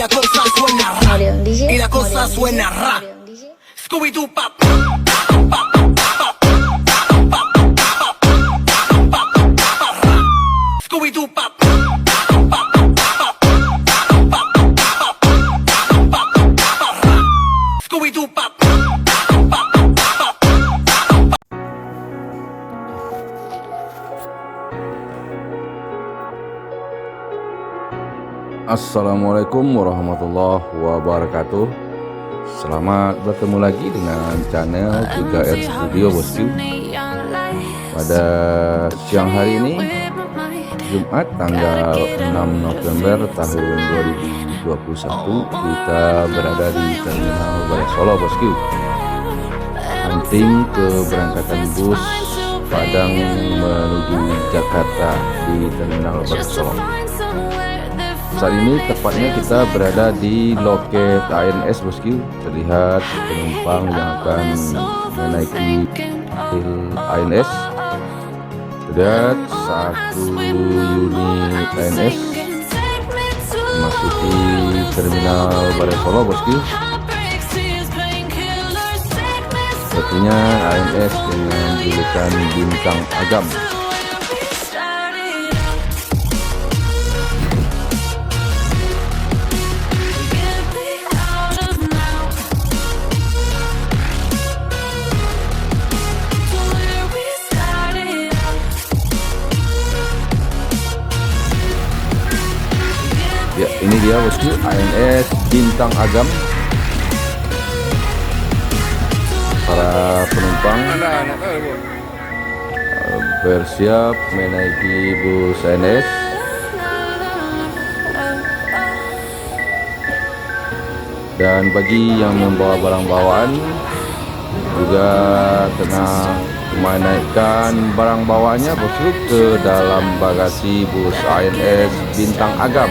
la cosa suena ra, y la cosa suena ra. Scooby-Doo pop. Scooby-Doo pop. Scooby-Doo pop. Assalamualaikum warahmatullahi wabarakatuh. Selamat bertemu lagi dengan channel 3R Studio Bosku. Pada siang hari ini, Jumat tanggal 6 November tahun 2021, kita berada di Terminal Bale Solo Bosku. Hunting keberangkatan bus Padang menuju Jakarta di Terminal Bale Solo. Saat ini tepatnya kita berada di loket ANS Bosku. Terlihat penumpang yang akan menaiki ANS. Terlihat satu unit ANS memasuki Terminal Bale Solo Bosku. Sepertinya ANS dengan julukan Bintang Agam. Ya, ini dia bosku, ANS Bintang Agam. Para penumpang bersiap menaiki bus ANS. Dan bagi yang membawa barang bawaan juga tenang menaikkan barang bawaannya bosku ke dalam bagasi bus ANS Bintang Agam.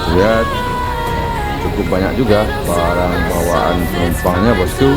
Lihat cukup banyak juga barang bawaan penumpangnya bosku.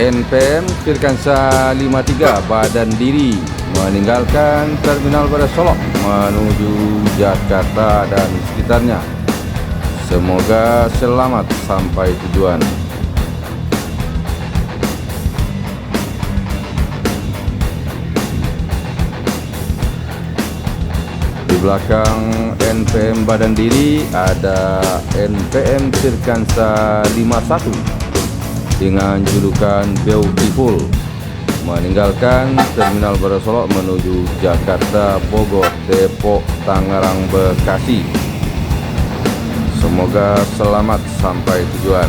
NPM Firkansa 53 Badan Diri meninggalkan Terminal Bale Solo menuju Jakarta dan sekitarnya. Semoga selamat sampai tujuan. Di belakang NPM Badan Diri ada NPM Firkansa 51 dengan julukan Beautiful meninggalkan Terminal Bale Solo menuju Jakarta, Bogor, Depok, Tangerang, Bekasi. Semoga selamat sampai tujuan.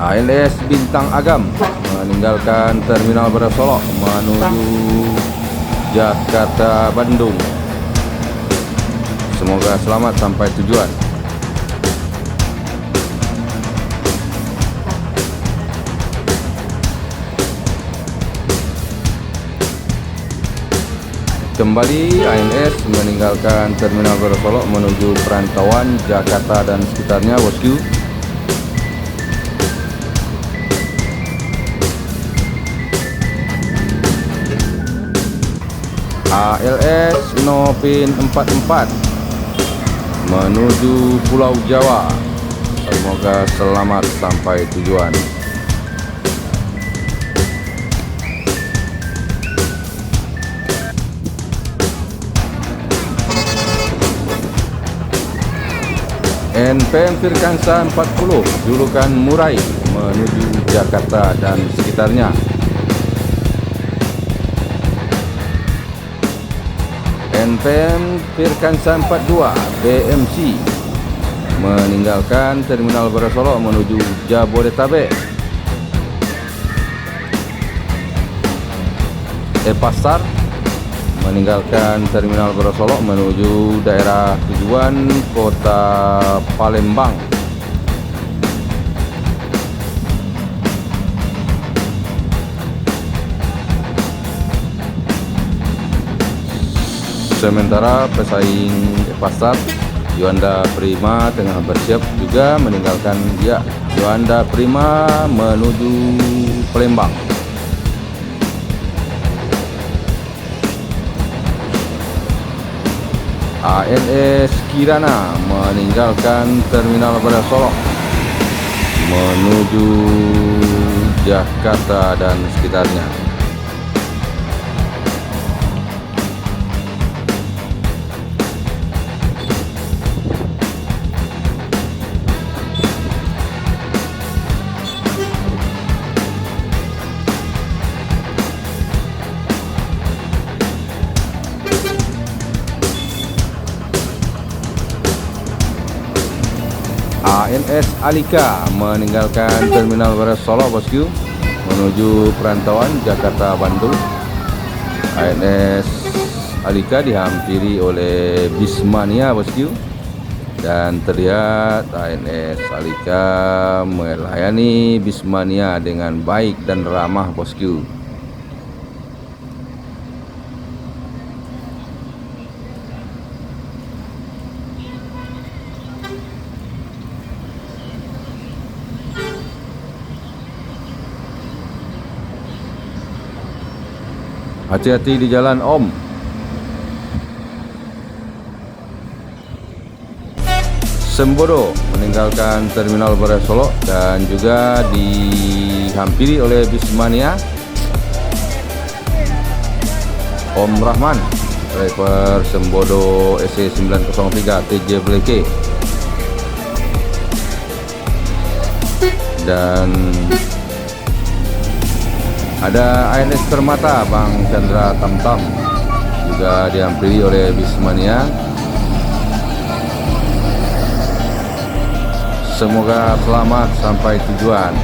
ANS Bintang Agam meninggalkan Terminal Bale Solo menuju Jakarta, Bandung. Semoga selamat sampai tujuan. Kembali ANS meninggalkan Terminal Bale Solo menuju perantauan Jakarta dan sekitarnya bosku. ALS Nopin 44 menuju Pulau Jawa. Semoga selamat sampai tujuan. NPM Firkansa 40 julukan Murai menuju Jakarta dan sekitarnya. NPM Firkansa 42 BMC meninggalkan Terminal Baru Solok menuju Jabodetabek. Epasar meninggalkan Terminal Baru Solok menuju daerah tujuan Kota Palembang. Sementara pesaing Epasar Yuanda Prima tengah bersiap juga meninggalkan Yuanda Prima menuju Palembang. ANS Kirana meninggalkan Terminal Baru Solok menuju Jakarta dan sekitarnya. ANS Alika meninggalkan Terminal Baru Solok bosku menuju perantauan Jakarta Bandung. ANS Alika dihampiri oleh Bismania bosku, dan terlihat ANS Alika melayani Bismania dengan baik dan ramah bosku. Hati-hati di jalan Om. Sembodo meninggalkan Terminal Baru Solok dan juga dihampiri oleh Bismania. Om Rahman, driver Sembodo SC903 TJ Bleke, dan ada ANS Permata Bang Chandra Tamtam juga dihampiri oleh Bismania. Semoga selamat sampai tujuan.